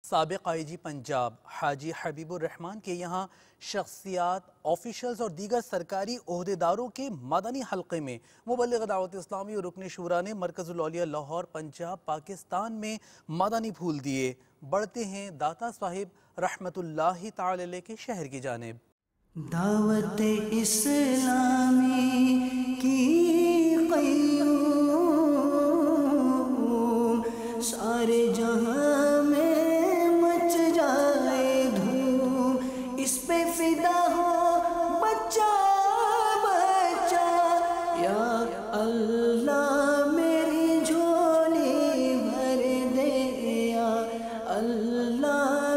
سابق آئی جی پنجاب حاجی حبیب الرحمان کے یہاں شخصیات، آفیشلز اور دیگر سرکاری عہدیداروں کے مدنی حلقے میں مبلغ دعوت اسلامی اور رکن شورا نے مرکز الاولیاء لاہور پنجاب پاکستان میں مدنی پھول دیے۔ بڑھتے ہیں داتا صاحب رحمت اللہ تعالی علیہ کے شہر کی جانب۔ دعوت اسلامی کی قیوم سارے جہاں میں مچ جائے دھوم، اس پہ فدا ہو بچہ بچہ، یا اللہ میری جھولی بھر دے، یا اللہ